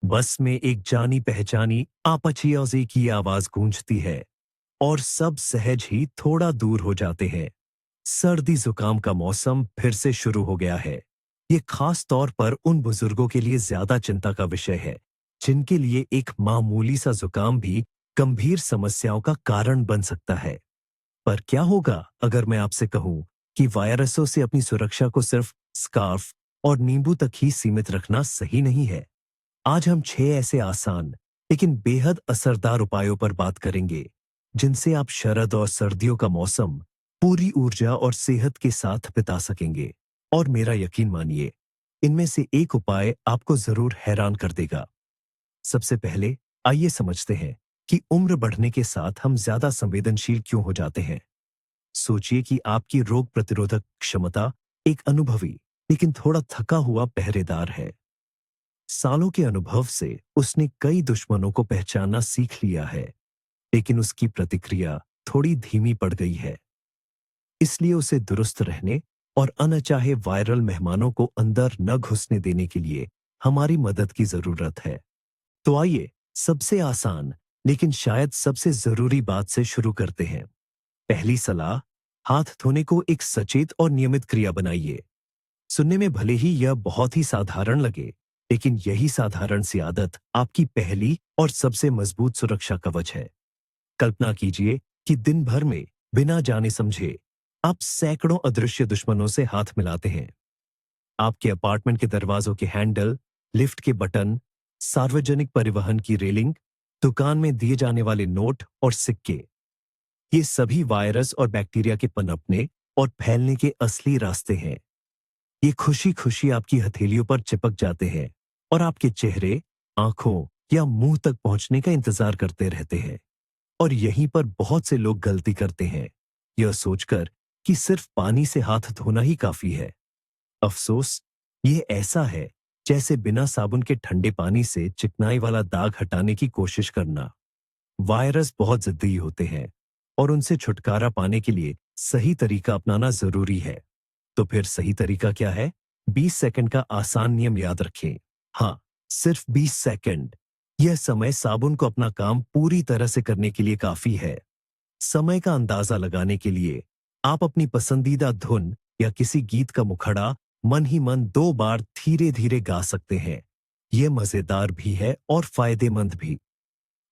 बस में एक जानी पहचानी आपाचियाजी की आवाज गूंजती है और सब सहज ही थोड़ा दूर हो जाते हैं। सर्दी जुकाम का मौसम फिर से शुरू हो गया है। ये खास तौर पर उन बुजुर्गों के लिए ज्यादा चिंता का विषय है जिनके लिए एक मामूली सा जुकाम भी गंभीर समस्याओं का कारण बन सकता है। पर क्या होगा अगर मैं आपसे कहूं कि वायरसों से अपनी सुरक्षा को सिर्फ स्कार्फ और नींबू तक ही सीमित रखना सही नहीं है। आज हम 6 ऐसे आसान लेकिन बेहद असरदार उपायों पर बात करेंगे जिनसे आप शरद और सर्दियों का मौसम पूरी ऊर्जा और सेहत के साथ बिता सकेंगे। और मेरा यकीन मानिए, इनमें से एक उपाय आपको जरूर हैरान कर देगा। सबसे पहले आइए समझते हैं कि उम्र बढ़ने के साथ हम ज्यादा संवेदनशील क्यों हो जाते हैं। सोचिए कि आपकी रोग प्रतिरोधक क्षमता एक अनुभवी लेकिन थोड़ा थका हुआ पहरेदार है। सालों के अनुभव से उसने कई दुश्मनों को पहचानना सीख लिया है, लेकिन उसकी प्रतिक्रिया थोड़ी धीमी पड़ गई है। इसलिए उसे दुरुस्त रहने और अनचाहे वायरल मेहमानों को अंदर न घुसने देने के लिए हमारी मदद की जरूरत है। तो आइए सबसे आसान लेकिन शायद सबसे जरूरी बात से शुरू करते हैं। पहली सलाह, हाथ धोने को एक सचेत और नियमित क्रिया बनाइए। सुनने में भले ही यह बहुत ही साधारण लगे, लेकिन यही साधारण सी आदत आपकी पहली और सबसे मजबूत सुरक्षा कवच है। कल्पना कीजिए कि दिन भर में बिना जाने समझे आप सैकड़ों अदृश्य दुश्मनों से हाथ मिलाते हैं। आपके अपार्टमेंट के दरवाजों के हैंडल, लिफ्ट के बटन, सार्वजनिक परिवहन की रेलिंग, दुकान में दिए जाने वाले नोट और सिक्के, ये सभी वायरस और बैक्टीरिया के पनपने और फैलने के असली रास्ते हैं। ये खुशी खुशी आपकी हथेलियों पर चिपक जाते हैं और आपके चेहरे, आंखों या मुंह तक पहुंचने का इंतजार करते रहते हैं। और यहीं पर बहुत से लोग गलती करते हैं, यह सोचकर कि सिर्फ पानी से हाथ धोना ही काफी है। अफसोस, ये ऐसा है जैसे बिना साबुन के ठंडे पानी से चिकनाई वाला दाग हटाने की कोशिश करना। वायरस बहुत जिद्दी होते हैं और उनसे छुटकारा पाने के लिए सही तरीका अपनाना जरूरी है। तो फिर सही तरीका क्या है? 20 सेकंड का आसान नियम याद रखें। हाँ, सिर्फ 20 सेकंड। यह समय साबुन को अपना काम पूरी तरह से करने के लिए काफी है। समय का अंदाजा लगाने के लिए आप अपनी पसंदीदा धुन या किसी गीत का मुखड़ा मन ही मन 2 बार धीरे धीरे गा सकते हैं। यह मजेदार भी है और फायदेमंद भी।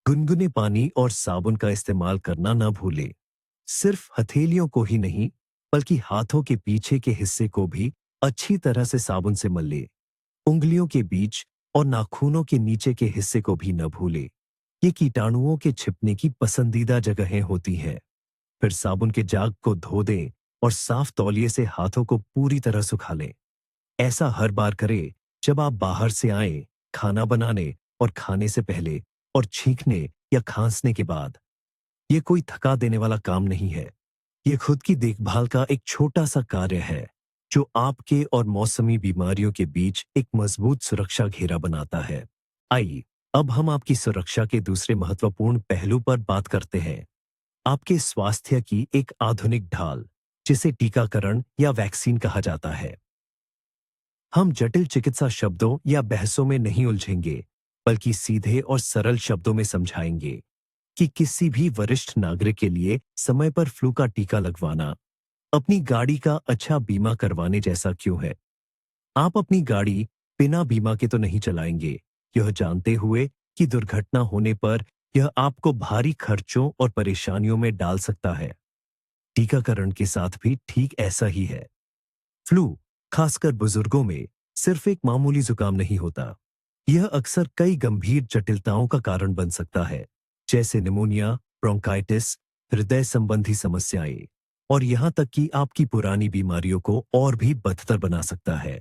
गुनगुने पानी और साबुन का इस्तेमाल करना न भूलें। सिर्फ हथेलियों को ही नहीं, बल्कि हाथों के पीछे के हिस्से को भी अच्छी तरह से साबुन से मल ले। उंगलियों के बीच और नाखूनों के नीचे के हिस्से को भी न भूले। ये कीटाणुओं के छिपने की पसंदीदा जगहें होती हैं। फिर साबुन के जाग को धो दें और साफ तौलिए से हाथों को पूरी तरह सुखा लें। ऐसा हर बार करें जब आप बाहर से आएं, खाना बनाने और खाने से पहले, और छींकने या खांसने के बाद। ये कोई थका देने वाला काम नहीं है। ये खुद की देखभाल का एक छोटा सा कार्य है जो आपके और मौसमी बीमारियों के बीच एक मजबूत सुरक्षा घेरा बनाता है। आइए अब हम आपकी सुरक्षा के दूसरे महत्वपूर्ण पहलू पर बात करते हैं, आपके स्वास्थ्य की एक आधुनिक ढाल, जिसे टीकाकरण या वैक्सीन कहा जाता है। हम जटिल चिकित्सा शब्दों या बहसों में नहीं उलझेंगे, बल्कि सीधे और सरल शब्दों में समझाएंगे कि किसी भी वरिष्ठ नागरिक के लिए समय पर फ्लू का टीका लगवाना अपनी गाड़ी का अच्छा बीमा करवाने जैसा क्यों है। आप अपनी गाड़ी बिना बीमा के तो नहीं चलाएंगे, यह जानते हुए कि दुर्घटना होने पर यह आपको भारी खर्चों और परेशानियों में डाल सकता है। टीकाकरण के साथ भी ठीक ऐसा ही है। फ्लू, खासकर बुजुर्गों में, सिर्फ एक मामूली जुकाम नहीं होता। यह अक्सर कई गंभीर जटिलताओं का कारण बन सकता है, जैसे निमोनिया, ब्रोंकाइटिस, हृदय संबंधी समस्याएं, और यहां तक कि आपकी पुरानी बीमारियों को और भी बदतर बना सकता है।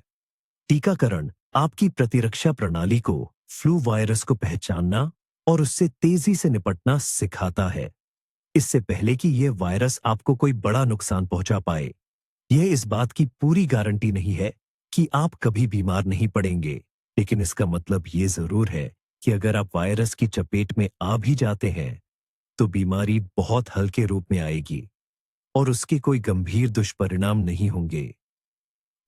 टीकाकरण आपकी प्रतिरक्षा प्रणाली को फ्लू वायरस को पहचानना और उससे तेजी से निपटना सिखाता है, इससे पहले कि यह वायरस आपको कोई बड़ा नुकसान पहुंचा पाए। यह इस बात की पूरी गारंटी नहीं है कि आप कभी बीमार नहीं पड़ेंगे, लेकिन इसका मतलब ये जरूर है कि अगर आप वायरस की चपेट में आ भी जाते हैं, तो बीमारी बहुत हल्के रूप में आएगी और उसके कोई गंभीर दुष्परिणाम नहीं होंगे।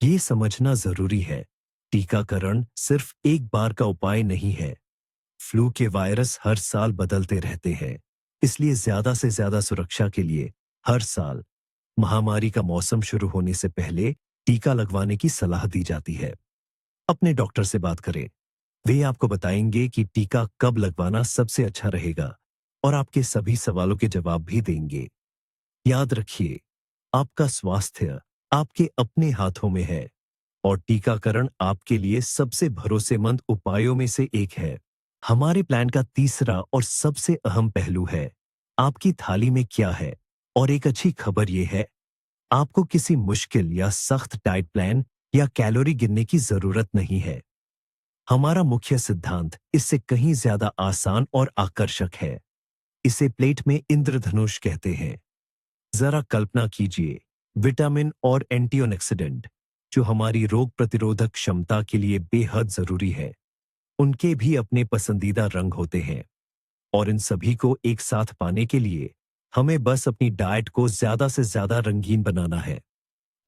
ये समझना जरूरी है, टीकाकरण सिर्फ एक बार का उपाय नहीं है, फ्लू के वायरस हर साल बदलते रहते हैं, इसलिए ज्यादा से ज्यादा सुरक्षा के लिए हर साल महामारी का मौसम शुरू होने से पहले टीका लगवाने की सलाह दी जाती है। अपने डॉक्टर से बात करें, वे आपको बताएंगे कि टीका कब लगवाना सबसे अच्छा रहेगा और आपके सभी सवालों के जवाब भी देंगे। याद रखिए, आपका स्वास्थ्य आपके अपने हाथों में है और टीकाकरण आपके लिए सबसे भरोसेमंद उपायों में से एक है। हमारे प्लान का तीसरा और सबसे अहम पहलू है आपकी थाली में क्या है। और एक अच्छी खबर यह है, आपको किसी मुश्किल या सख्त डाइट प्लान या कैलोरी गिनने की जरूरत नहीं है। हमारा मुख्य सिद्धांत इससे कहीं ज्यादा आसान और आकर्षक है। इसे प्लेट में इंद्रधनुष कहते हैं। जरा कल्पना कीजिए, विटामिन और एंटीऑक्सीडेंट जो हमारी रोग प्रतिरोधक क्षमता के लिए बेहद जरूरी है, उनके भी अपने पसंदीदा रंग होते हैं और इन सभी को एक साथ पाने के लिए हमें बस अपनी डाइट को ज्यादा से ज्यादा रंगीन बनाना है।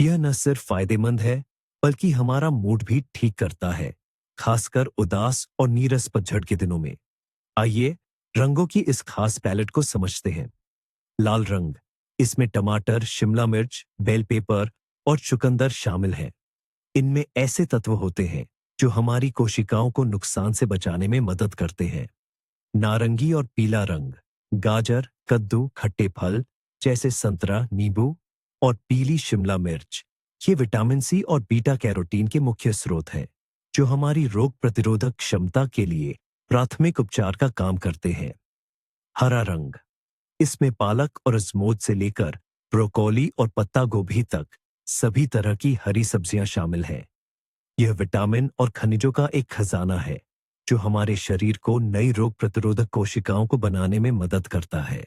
यह न सिर्फ फायदेमंद है, बल्कि हमारा मूड भी ठीक करता है, खासकर उदास और नीरस पतझड़ के दिनों में। आइए रंगों की इस खास पैलेट को समझते हैं। लाल रंग, इसमें टमाटर, शिमला मिर्च, बेल पेपर और चुकंदर शामिल हैं। इनमें ऐसे तत्व होते हैं जो हमारी कोशिकाओं को नुकसान से बचाने में मदद करते हैं। नारंगी और पीला रंग, गाजर, कद्दू, खट्टे फल जैसे संतरा, नींबू और पीली शिमला मिर्च, ये विटामिन सी और बीटा कैरोटीन के मुख्य स्रोत हैं, जो हमारी रोग प्रतिरोधक क्षमता के लिए प्राथमिक उपचार का काम करते हैं। हरा रंग, इसमें पालक और अजमोद से लेकर ब्रोकोली और पत्ता गोभी तक सभी तरह की हरी सब्जियां शामिल हैं। यह विटामिन और खनिजों का एक खजाना है, जो हमारे शरीर को नई रोग प्रतिरोधक कोशिकाओं को बनाने में मदद करता है।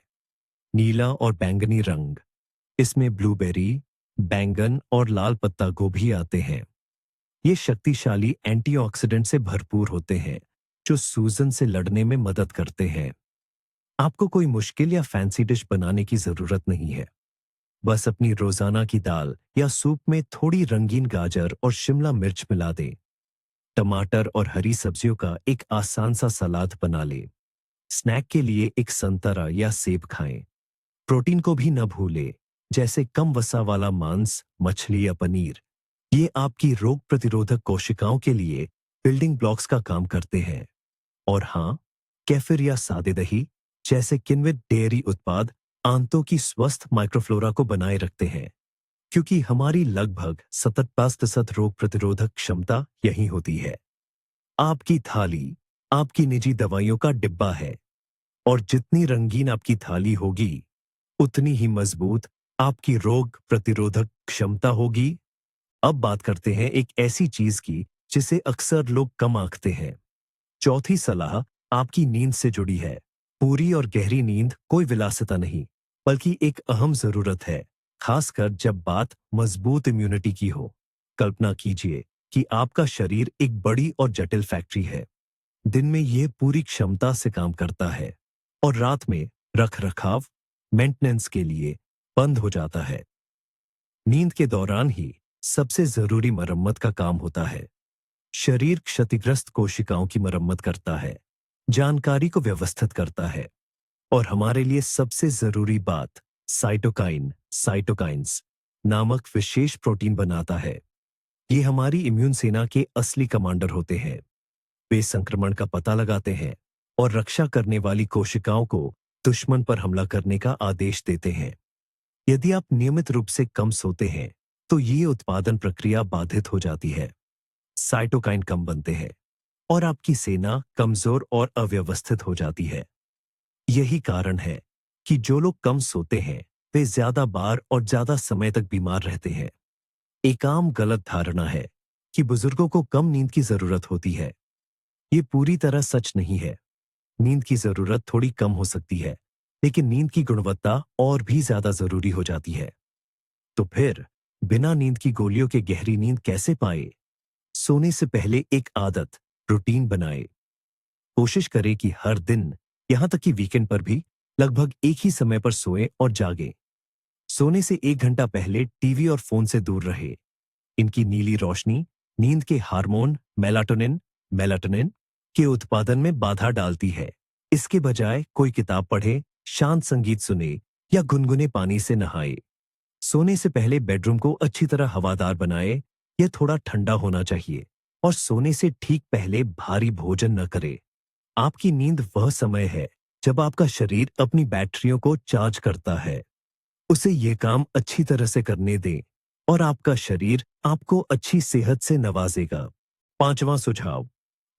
नीला और बैंगनी रंग, इसमें ब्लूबेरी, बैंगन और लाल पत्ता गोभी आते हैं। ये शक्तिशाली एंटीऑक्सीडेंट से भरपूर होते हैं, जो सूजन से लड़ने में मदद करते हैं। आपको कोई मुश्किल या फैंसी डिश बनाने की जरूरत नहीं है। बस अपनी रोजाना की दाल या सूप में थोड़ी रंगीन गाजर और शिमला मिर्च मिला दें। टमाटर और हरी सब्जियों का एक आसान सा सलाद बना लें। स्नैक के लिए एक संतरा या सेब खाएं। प्रोटीन को भी न भूलें, जैसे कम वसा वाला मांस, मछली या पनीर। ये आपकी रोग प्रतिरोधक कोशिकाओं के लिए बिल्डिंग ब्लॉक्स का काम करते हैं। और हाँ, केफिर या सादे दही जैसे किण्वित डेयरी उत्पाद आंतों की स्वस्थ माइक्रोफ्लोरा को बनाए रखते हैं, क्योंकि हमारी लगभग 70% रोग प्रतिरोधक क्षमता यही होती है। आपकी थाली आपकी निजी दवाइयों का डिब्बा है और जितनी रंगीन आपकी थाली होगी, उतनी ही मजबूत आपकी रोग प्रतिरोधक क्षमता होगी। अब बात करते हैं एक ऐसी चीज की जिसे अक्सर लोग कम आंकते हैं। चौथी सलाह आपकी नींद से जुड़ी है। पूरी और गहरी नींद कोई विलासिता नहीं, बल्कि एक अहम जरूरत है, खासकर जब बात मजबूत इम्यूनिटी की हो। कल्पना कीजिए कि आपका शरीर एक बड़ी और जटिल फैक्ट्री है। दिन में यह पूरी क्षमता से काम करता है और रात में रख रखाव, मेंटेनेंस के लिए बंद हो जाता है। नींद के दौरान ही सबसे जरूरी मरम्मत का काम होता है। शरीर क्षतिग्रस्त कोशिकाओं की मरम्मत करता है, जानकारी को व्यवस्थित करता है और हमारे लिए सबसे जरूरी बात साइटोकाइंस नामक विशेष प्रोटीन बनाता है। ये हमारी इम्यून सेना के असली कमांडर होते हैं। वे संक्रमण का पता लगाते हैं और रक्षा करने वाली कोशिकाओं को दुश्मन पर हमला करने का आदेश देते हैं। यदि आप नियमित रूप से कम सोते हैं, तो ये उत्पादन प्रक्रिया बाधित हो जाती है। साइटोकाइन कम बनते हैं और आपकी सेना कमजोर और अव्यवस्थित हो जाती है। यही कारण है कि जो लोग कम सोते हैं, वे ज्यादा बार और ज्यादा समय तक बीमार रहते हैं। एक आम गलत धारणा है कि बुजुर्गों को कम नींद की जरूरत होती है। ये पूरी तरह सच नहीं है। नींद की जरूरत थोड़ी कम हो सकती है, लेकिन नींद की गुणवत्ता और भी ज्यादा जरूरी हो जाती है। तो फिर बिना नींद की गोलियों के गहरी नींद कैसे पाए? सोने से पहले एक आदत, रूटीन बनाए। कोशिश करें कि हर दिन, यहां तक कि वीकेंड पर भी, लगभग एक ही समय पर सोएं और जागें। सोने से 1 घंटा पहले टीवी और फोन से दूर रहे। इनकी नीली रोशनी नींद के हार्मोन मेलाटोनिन के उत्पादन में बाधा डालती है। इसके बजाय कोई किताब पढ़े, शांत संगीत सुने या गुनगुने पानी से नहाए। सोने से पहले बेडरूम को अच्छी तरह हवादार बनाए। यह थोड़ा ठंडा होना चाहिए और सोने से ठीक पहले भारी भोजन न करे। आपकी नींद वह समय है जब आपका शरीर अपनी बैटरियों को चार्ज करता है। उसे ये काम अच्छी तरह से करने दें और आपका शरीर आपको अच्छी सेहत से नवाजेगा। पांचवां सुझाव,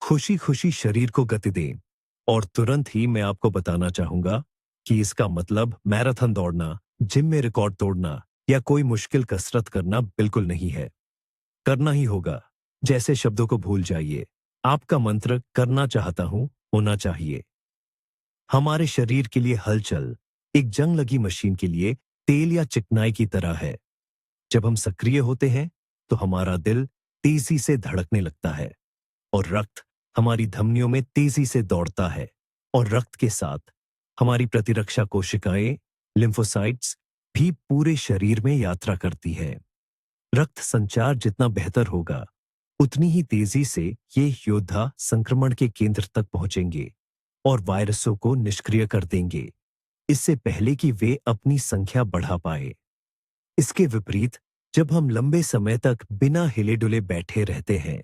खुशी खुशी शरीर को गति दें। और तुरंत ही मैं आपको बताना चाहूंगा कि इसका मतलब मैराथन दौड़ना, जिम में रिकॉर्ड तोड़ना या कोई मुश्किल कसरत करना बिल्कुल नहीं है। करना ही होगा। जैसे शब्दों को भूल जाइए। आपका मंत्र करना चाहता हूं होना चाहिए। हमारे शरीर के लिए हलचल एक जंग लगी मशीन के लिए तेल या चिकनाई की तरह है। जब हम सक्रिय होते हैं तो हमारा दिल तेजी से धड़कने लगता है और रक्त हमारी धमनियों में तेजी से दौड़ता है और रक्त के साथ हमारी प्रतिरक्षा कोशिकाएं, लिम्फोसाइट्स भी पूरे शरीर में यात्रा करती है। रक्त संचार जितना बेहतर होगा, उतनी ही तेजी से ये योद्धा संक्रमण के केंद्र तक पहुंचेंगे और वायरसों को निष्क्रिय कर देंगे, इससे पहले कि वे अपनी संख्या बढ़ा पाए। इसके विपरीत, जब हम लंबे समय तक बिना हिले डुले बैठे रहते हैं,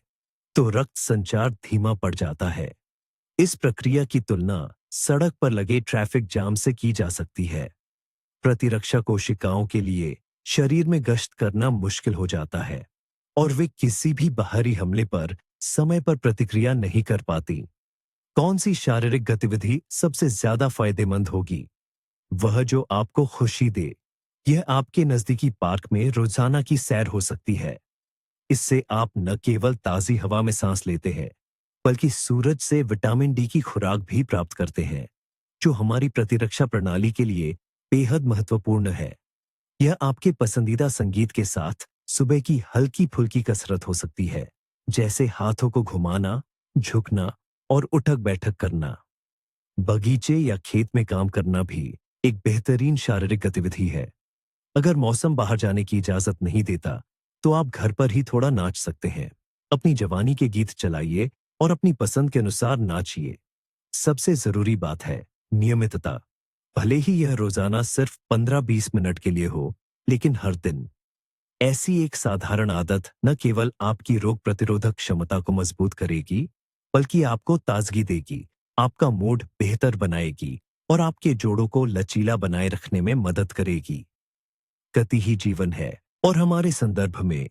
तो रक्त संचार धीमा पड़ जाता है। इस प्रक्रिया की तुलना सड़क पर लगे ट्रैफिक जाम से की जा सकती है। प्रतिरक्षा कोशिकाओं के लिए शरीर में गश्त करना मुश्किल हो जाता है और वे किसी भी बाहरी हमले पर समय पर प्रतिक्रिया नहीं कर पाती। कौन सी शारीरिक गतिविधि सबसे ज्यादा फायदेमंद होगी? वह जो आपको खुशी दे। यह आपके नजदीकी पार्क में रोजाना की सैर हो सकती है। इससे आप न केवल ताजी हवा में सांस लेते हैं, बल्कि सूरज से विटामिन डी की खुराक भी प्राप्त करते हैं, जो हमारी प्रतिरक्षा प्रणाली के लिए बेहद महत्वपूर्ण है। यह आपके पसंदीदा संगीत के साथ सुबह की हल्की फुल्की कसरत हो सकती है, जैसे हाथों को घुमाना, झुकना और उठक बैठक करना। बगीचे या खेत में काम करना भी एक बेहतरीन शारीरिक गतिविधि है। अगर मौसम बाहर जाने की इजाजत नहीं देता, तो आप घर पर ही थोड़ा नाच सकते हैं। अपनी जवानी के गीत चलाइए और अपनी पसंद के अनुसार नाचिए। सबसे जरूरी बात है नियमितता। भले ही यह रोजाना सिर्फ 15-20 मिनट के लिए हो, लेकिन हर दिन। ऐसी एक साधारण आदत न केवल आपकी रोग प्रतिरोधक क्षमता को मजबूत करेगी, बल्कि आपको ताजगी देगी, आपका मूड बेहतर बनाएगी और आपके जोड़ों को लचीला बनाए रखने में मदद करेगी। गति ही जीवन है और हमारे संदर्भ में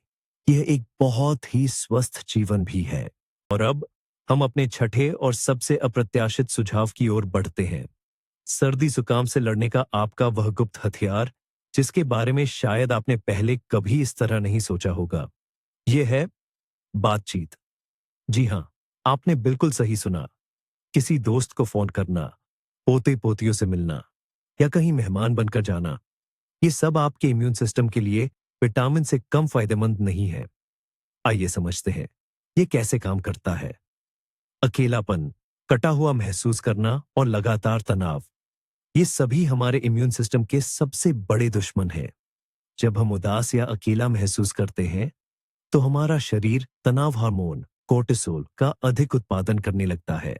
यह एक बहुत ही स्वस्थ जीवन भी है। और अब हम अपने छठे और सबसे अप्रत्याशित सुझाव की ओर बढ़ते हैं। सर्दी जुकाम से लड़ने का आपका वह गुप्त हथियार, जिसके बारे में शायद आपने पहले कभी इस तरह नहीं सोचा होगा। यह है बातचीत। जी हां, आपने बिल्कुल सही सुना। किसी दोस्त को फोन करना, पोते पोतियों से मिलना या कहीं मेहमान बनकर जाना, ये सब आपके इम्यून सिस्टम के लिए विटामिन से कम फायदेमंद नहीं है। आइए समझते हैं ये कैसे काम करता है। अकेलापन, कटा हुआ महसूस करना और लगातार तनाव, ये सभी हमारे इम्यून सिस्टम के सबसे बड़े दुश्मन हैं। जब हम उदास या अकेला महसूस करते हैं, तो हमारा शरीर तनाव हार्मोन कोर्टिसोल का अधिक उत्पादन करने लगता है।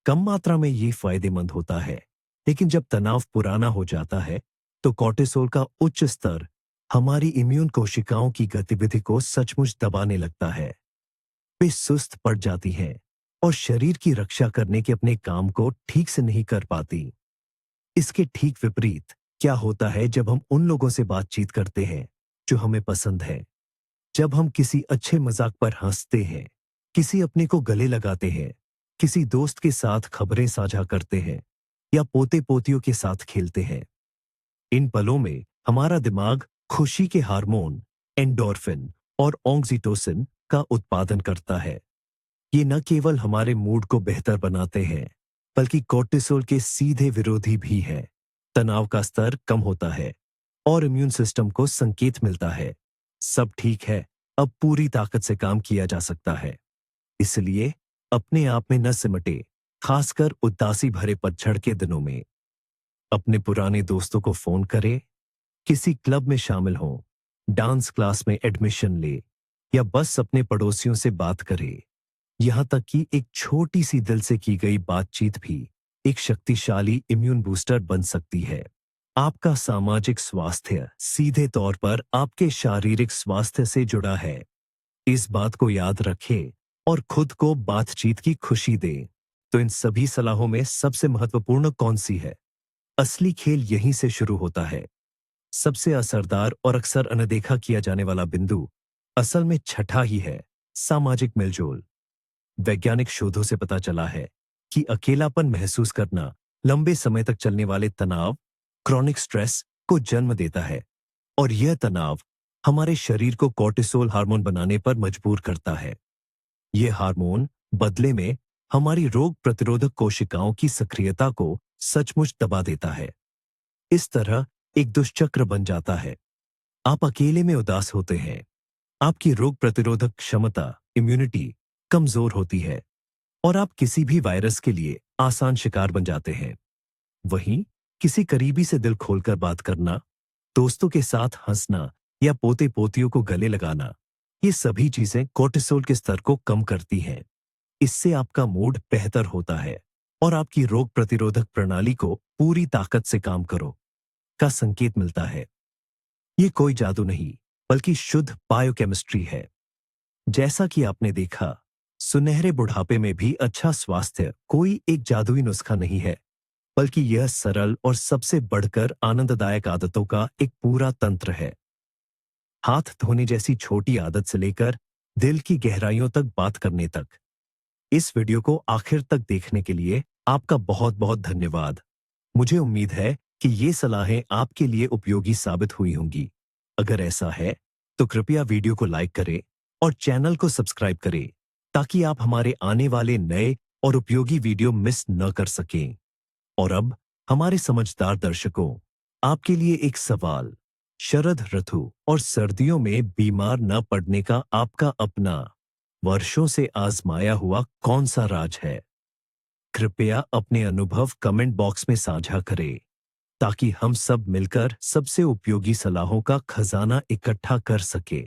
कम मात्रा में ये फायदेमंद होता है, लेकिन जब तनाव पुराना हो जाता है, तो कोर्टिसोल का उच्च स्तर हमारी इम्यून कोशिकाओं की गतिविधि को सचमुच दबाने लगता है। वे सुस्त पड़ जाती हैं और शरीर की रक्षा करने के अपने काम को ठीक से नहीं कर पाती। इसके ठीक विपरीत क्या होता है जब हम उन लोगों से बातचीत करते हैं जो हमें पसंद है। जब हम किसी अच्छे मजाक पर हंसते हैं, किसी अपने को गले लगाते हैं, किसी दोस्त के साथ खबरें साझा करते हैं या पोते पोतियों के साथ खेलते हैं, इन पलों में हमारा दिमाग खुशी के हार्मोन एंडोर्फिन और ऑक्सीटोसिन का उत्पादन करता है। ये न केवल हमारे मूड को बेहतर बनाते हैं, बल्कि कोर्टिसोल के सीधे विरोधी भी हैं। तनाव का स्तर कम होता है और इम्यून सिस्टम को संकेत मिलता है, सब ठीक है, अब पूरी ताकत से काम किया जा सकता है। इसलिए अपने आप में न सिमटे, खासकर उदासी भरे पतझड़ के दिनों में। अपने पुराने दोस्तों को फोन करें, किसी क्लब में शामिल हों, डांस क्लास में एडमिशन ले या बस अपने पड़ोसियों से बात करें। यहां तक कि एक छोटी सी दिल से की गई बातचीत भी एक शक्तिशाली इम्यून बूस्टर बन सकती है। आपका सामाजिक स्वास्थ्य सीधे तौर पर आपके शारीरिक स्वास्थ्य से जुड़ा है। इस बात को याद रखें और खुद को बातचीत की खुशी दें। तो इन सभी सलाहों में सबसे महत्वपूर्ण कौन सी है? असली खेल यहीं से शुरू होता है। सबसे असरदार और अक्सर अनदेखा किया जाने वाला बिंदु असल में छठा ही है, सामाजिक मिलजोल। वैज्ञानिक शोधों से पता चला है कि अकेलापन महसूस करना लंबे समय तक चलने वाले तनाव, क्रॉनिक स्ट्रेस को जन्म देता है और यह तनाव हमारे शरीर को कॉर्टिसोल हार्मोन बनाने पर मजबूर करता है। यह हार्मोन बदले में हमारी रोग प्रतिरोधक कोशिकाओं की सक्रियता को सचमुच दबा देता है। इस तरह एक दुष्चक्र बन जाता है। आप अकेले में उदास होते हैं, आपकी रोग प्रतिरोधक क्षमता इम्यूनिटी कमजोर होती है और आप किसी भी वायरस के लिए आसान शिकार बन जाते हैं। वहीं किसी करीबी से दिल खोलकर बात करना, दोस्तों के साथ हंसना या पोते पोतियों को गले लगाना, ये सभी चीजें कोर्टिसोल के स्तर को कम करती हैं। इससे आपका मूड बेहतर होता है और आपकी रोग प्रतिरोधक प्रणाली को पूरी ताकत से काम करो का संकेत मिलता है। ये कोई जादू नहीं, बल्कि शुद्ध बायोकेमिस्ट्री है। जैसा कि आपने देखा, सुनहरे बुढ़ापे में भी अच्छा स्वास्थ्य कोई एक जादुई नुस्खा नहीं है, बल्कि यह सरल और सबसे बढ़कर आनंददायक आदतों का एक पूरा तंत्र है। हाथ धोने जैसी छोटी आदत से लेकर दिल की गहराइयों तक बात करने तक। इस वीडियो को आखिर तक देखने के लिए आपका बहुत बहुत धन्यवाद। मुझे उम्मीद है कि ये सलाहें आपके लिए उपयोगी साबित हुई होंगी। अगर ऐसा है, तो कृपया वीडियो को लाइक करें और चैनल को सब्सक्राइब करें, ताकि आप हमारे आने वाले नए और उपयोगी वीडियो मिस न कर सकें। और अब हमारे समझदार दर्शकों, आपके लिए एक सवाल। शरद ऋतु और सर्दियों में बीमार न पड़ने का आपका अपना वर्षों से आजमाया हुआ कौन सा राज है? कृपया अपने अनुभव कमेंट बॉक्स में साझा करें, ताकि हम सब मिलकर सबसे उपयोगी सलाहों का खजाना इकट्ठा कर सके।